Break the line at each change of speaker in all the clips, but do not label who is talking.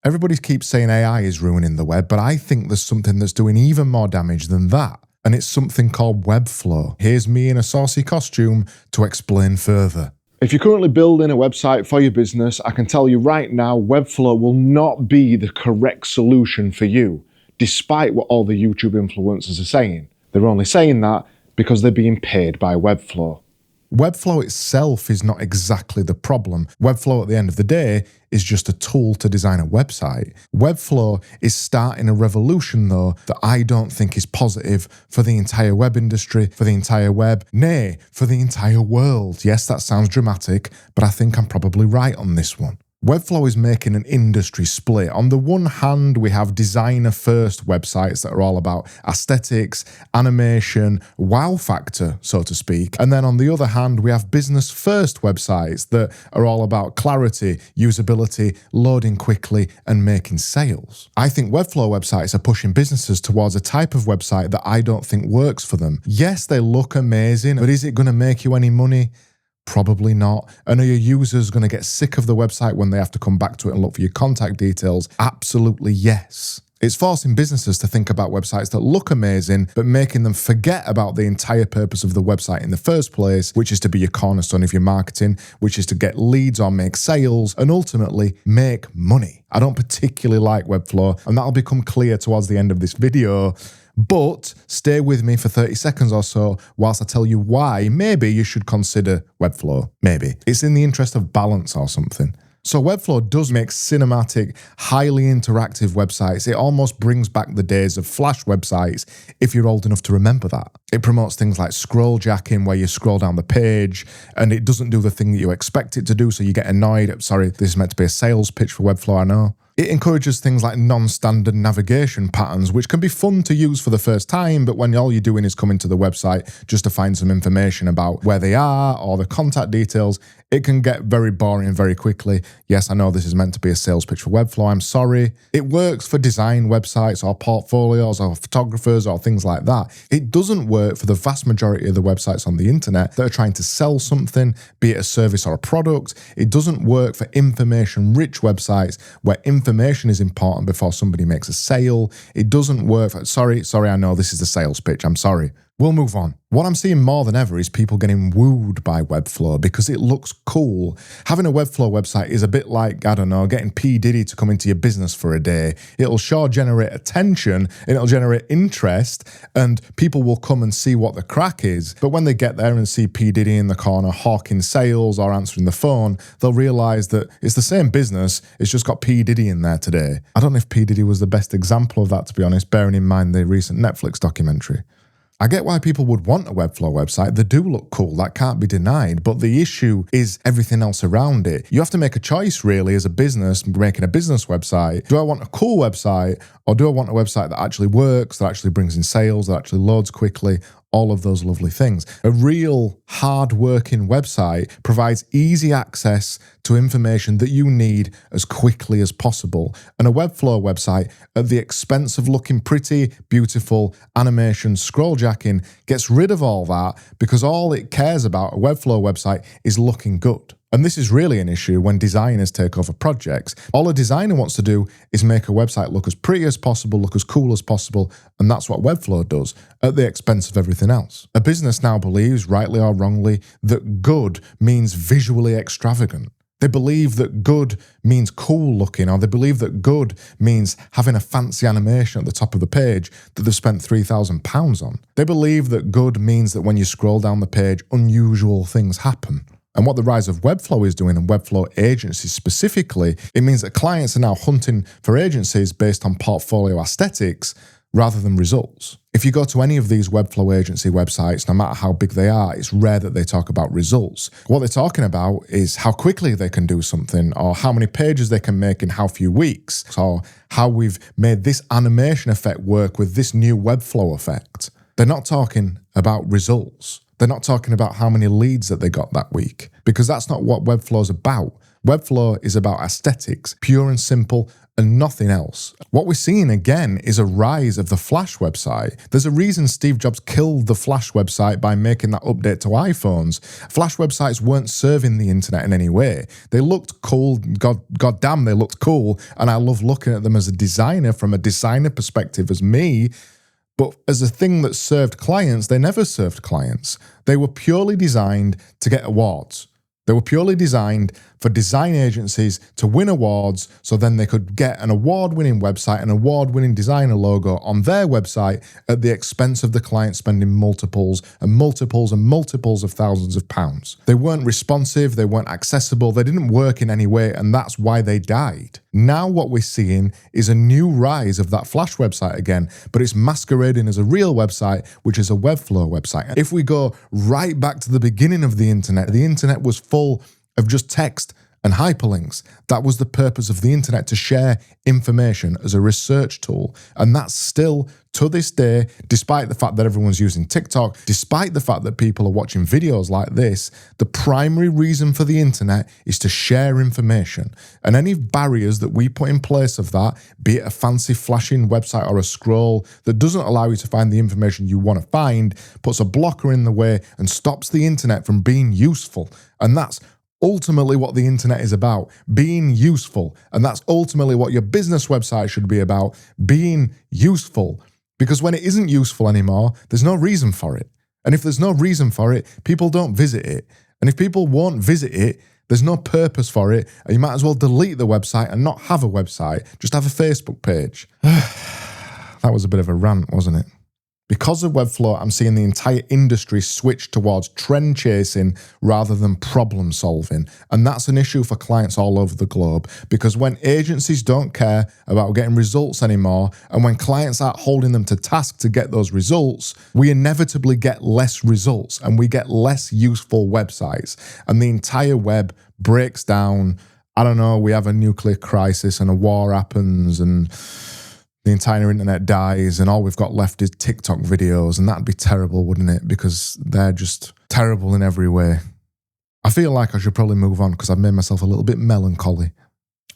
Everybody keeps saying AI is ruining the web, but I think there's something that's doing even more damage than that. And it's something called Webflow. Here's me in a saucy costume to explain further.
If you're currently building a website for your business, I can tell you right now, Webflow will not be the correct solution for you, despite what all the YouTube influencers are saying. They're only saying that because they're being paid by Webflow.
Webflow itself is not exactly the problem. Webflow at the end of the day is just a tool to design a website. Webflow is starting a revolution though that I don't think is positive for the entire web industry, for the entire web, nay, for the entire world. Yes, that sounds dramatic, but I think I'm probably right on this one. Webflow is making an industry split. On the one hand, we have designer-first websites that are all about aesthetics, animation, wow factor, so to speak. And then on the other hand, we have business-first websites that are all about clarity, usability, loading quickly, and making sales. I think Webflow websites are pushing businesses towards a type of website that I don't think works for them. Yes, they look amazing, but is it going to make you any money? Probably not. And are your users going to get sick of the website when they have to come back to it and look for your contact details? Absolutely yes. It's forcing businesses to think about websites that look amazing, but making them forget about the entire purpose of the website in the first place, which is to be your cornerstone of your marketing, which is to get leads or make sales, and ultimately make money. I don't particularly like Webflow, and that'll become clear towards the end of this video. But stay with me for 30 seconds or so whilst I tell you why maybe you should consider Webflow. Maybe. It's in the interest of balance or something. So Webflow does make cinematic, highly interactive websites. It almost brings back the days of Flash websites if you're old enough to remember that. It promotes things like scroll jacking where you scroll down the page and it doesn't do the thing that you expect it to do, so you get annoyed. Sorry, this is meant to be a sales pitch for Webflow, I know. It encourages things like non-standard navigation patterns, which can be fun to use for the first time, but when all you're doing is coming to the website just to find some information about where they are or the contact details, it can get very boring very quickly. Yes, I know this is meant to be a sales pitch for Webflow, I'm sorry. It works for design websites or portfolios or photographers or things like that. It doesn't work for the vast majority of the websites on the internet that are trying to sell something, be it a service or a product. It doesn't work for information-rich websites where information is important before somebody makes a sale. It doesn't work for, sorry, I know this is the sales pitch, I'm sorry. We'll move on. What I'm seeing more than ever is people getting wooed by Webflow because it looks cool. Having a Webflow website is a bit like, I don't know, getting P. Diddy to come into your business for a day. It'll sure generate attention and it'll generate interest and people will come and see what the crack is. But when they get there and see P. Diddy in the corner hawking sales or answering the phone, they'll realize that it's the same business, it's just got P. Diddy in there today. I don't know if P. Diddy was the best example of that, to be honest, bearing in mind the recent Netflix documentary. I get why people would want a Webflow website. They do look cool, that can't be denied, but the issue is everything else around it. You have to make a choice really as a business, making a business website. Do I want a cool website or do I want a website that actually works, that actually brings in sales, that actually loads quickly? All of those lovely things. A real hard-working website provides easy access to information that you need as quickly as possible. And a Webflow website, at the expense of looking pretty, beautiful, animation, scroll jacking, gets rid of all that because all it cares about, a Webflow website, is looking good. And this is really an issue when designers take over projects. All a designer wants to do is make a website look as pretty as possible, look as cool as possible, and that's what Webflow does, at the expense of everything else. A business now believes, rightly or wrongly, that good means visually extravagant. They believe that good means cool looking, or they believe that good means having a fancy animation at the top of the page that they've spent £3,000 on. They believe that good means that when you scroll down the page, unusual things happen. And what the rise of Webflow is doing, and Webflow agencies specifically, it means that clients are now hunting for agencies based on portfolio aesthetics rather than results. If you go to any of these Webflow agency websites, no matter how big they are, it's rare that they talk about results. What they're talking about is how quickly they can do something, or how many pages they can make in how few weeks, or how we've made this animation effect work with this new Webflow effect. They're not talking about results. They're not talking about how many leads that they got that week, because that's not what Webflow is about. Webflow is about aesthetics, pure and simple and nothing else. What we're seeing again is a rise of the Flash website. There's a reason Steve Jobs killed the Flash website by making that update to iPhones. Flash websites weren't serving the internet in any way. They looked cool, god damn, they looked cool, and I love looking at them as a designer, from a designer perspective, as me. But as a thing that served clients, they never served clients. They were purely designed to get awards. They were purely designed for design agencies to win awards, so then they could get an award-winning website, an award-winning designer logo on their website at the expense of the client spending multiples and multiples and multiples of thousands of pounds. They weren't responsive, they weren't accessible, they didn't work in any way, and that's why they died. Now what we're seeing is a new rise of that Flash website again, but it's masquerading as a real website, which is a Webflow website. If we go right back to the beginning of the internet was full of just text and hyperlinks. That was the purpose of the internet, to share information as a research tool. And that's still, to this day, despite the fact that everyone's using TikTok, despite the fact that people are watching videos like this, the primary reason for the internet is to share information. And any barriers that we put in place of that, be it a fancy flashing website or a scroll that doesn't allow you to find the information you want to find, puts a blocker in the way and stops the internet from being useful. And that's ultimately what the internet is about, being useful. And that's ultimately what your business website should be about, being useful. Because when it isn't useful anymore, there's no reason for it. And if there's no reason for it, people don't visit it. And if people won't visit it, there's no purpose for it. And you might as well delete the website and not have a website, just have a Facebook page. That was a bit of a rant, wasn't it? Because of Webflow, I'm seeing the entire industry switch towards trend chasing rather than problem solving. And that's an issue for clients all over the globe, because when agencies don't care about getting results anymore, and when clients aren't holding them to task to get those results, we inevitably get less results and we get less useful websites. And the entire web breaks down. I don't know, we have a nuclear crisis and a war happens and the entire internet dies and all we've got left is TikTok videos, and that'd be terrible, wouldn't it? Because they're just terrible in every way. I feel like I should probably move on because I've made myself a little bit melancholy.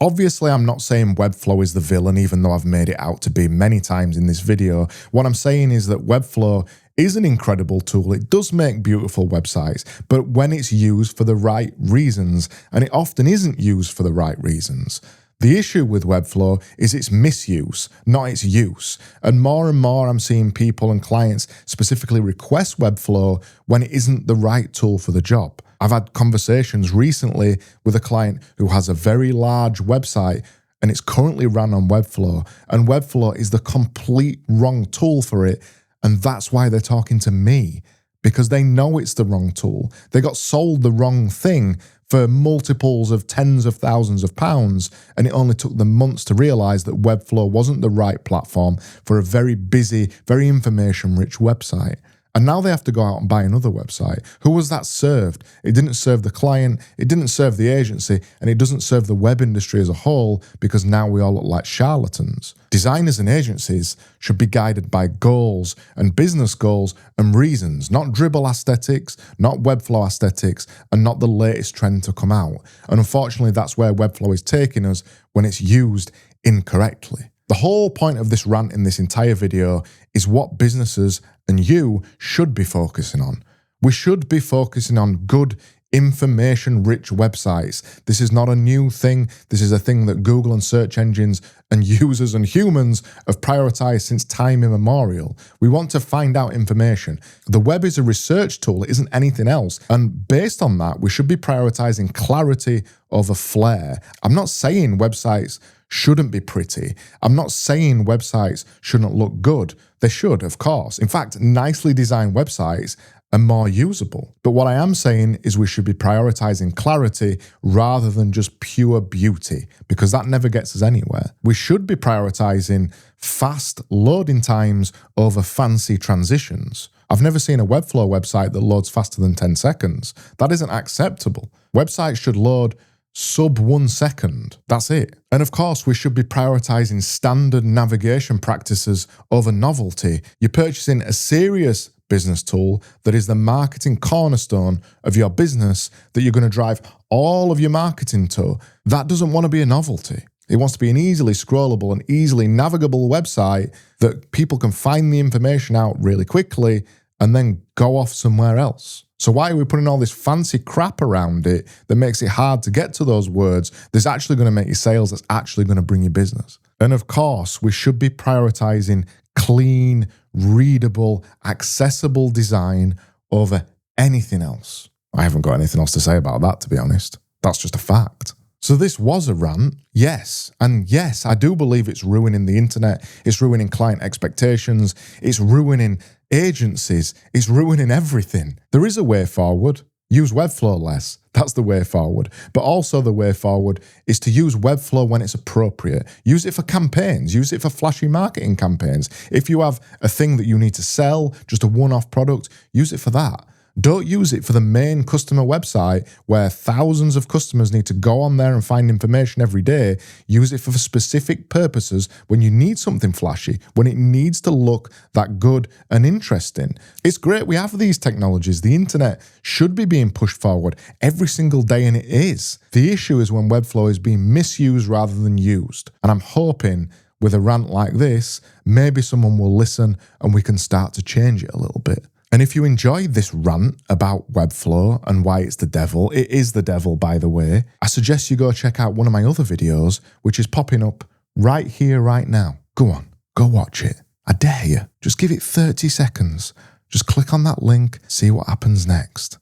Obviously, I'm not saying Webflow is the villain, even though I've made it out to be many times in this video. What I'm saying is that Webflow is an incredible tool. It does make beautiful websites, but when it's used for the right reasons, and it often isn't used for the right reasons. The issue with Webflow is its misuse, not its use. And more I'm seeing people and clients specifically request Webflow when it isn't the right tool for the job. I've had conversations recently with a client who has a very large website and it's currently run on Webflow, and Webflow is the complete wrong tool for it. And that's why they're talking to me, because they know it's the wrong tool. They got sold the wrong thing for multiples of tens of thousands of pounds, and it only took them months to realize that Webflow wasn't the right platform for a very busy, very information-rich website. And now they have to go out and buy another website. Who was that served? It didn't serve the client, it didn't serve the agency, and it doesn't serve the web industry as a whole, because now we all look like charlatans. Designers and agencies should be guided by goals and business goals and reasons, not dribble aesthetics, not Webflow aesthetics, and not the latest trend to come out. And unfortunately, that's where Webflow is taking us when it's used incorrectly. The whole point of this rant in this entire video is what businesses and you should be focusing on. We should be focusing on good, information-rich websites. This is not a new thing. This is a thing that Google and search engines and users and humans have prioritized since time immemorial. We want to find out information. The web is a research tool. It isn't anything else. And based on that, we should be prioritizing clarity over flair. I'm not saying websites shouldn't be pretty. I'm not saying websites shouldn't look good. They should, of course. In fact, nicely designed websites are more usable. But what I am saying is we should be prioritizing clarity rather than just pure beauty, because that never gets us anywhere. We should be prioritizing fast loading times over fancy transitions. I've never seen a Webflow website that loads faster than 10 seconds. That isn't acceptable. Websites should load sub 1 second. That's it. And of course, we should be prioritizing standard navigation practices over novelty. You're purchasing a serious business tool that is the marketing cornerstone of your business that you're going to drive all of your marketing to. That doesn't want to be a novelty. It wants to be an easily scrollable and easily navigable website that people can find the information out really quickly and then go off somewhere else. So why are we putting all this fancy crap around it that makes it hard to get to those words that's actually going to make you sales, that's actually going to bring you business? And of course, we should be prioritizing clean, readable, accessible design over anything else. I haven't got anything else to say about that, to be honest. That's just a fact. So this was a rant, yes. And yes, I do believe it's ruining the internet. It's ruining client expectations. It's ruining agencies. It's ruining everything. There is a way forward. Use Webflow less. That's the way forward. But also the way forward is to use Webflow when it's appropriate. Use it for campaigns. Use it for flashy marketing campaigns. If you have a thing that you need to sell, just a one-off product, use it for that. Don't use it for the main customer website where thousands of customers need to go on there and find information every day. Use it for specific purposes when you need something flashy, when it needs to look that good and interesting. It's great we have these technologies. The internet should be being pushed forward every single day, and it is. The issue is when Webflow is being misused rather than used. And I'm hoping with a rant like this, maybe someone will listen and we can start to change it a little bit. And if you enjoyed this rant about Webflow and why it's the devil, it is the devil, by the way, I suggest you go check out one of my other videos, which is popping up right here, right now. Go on, go watch it. I dare you. Just give it 30 seconds. Just click on that link, see what happens next.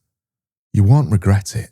You won't regret it.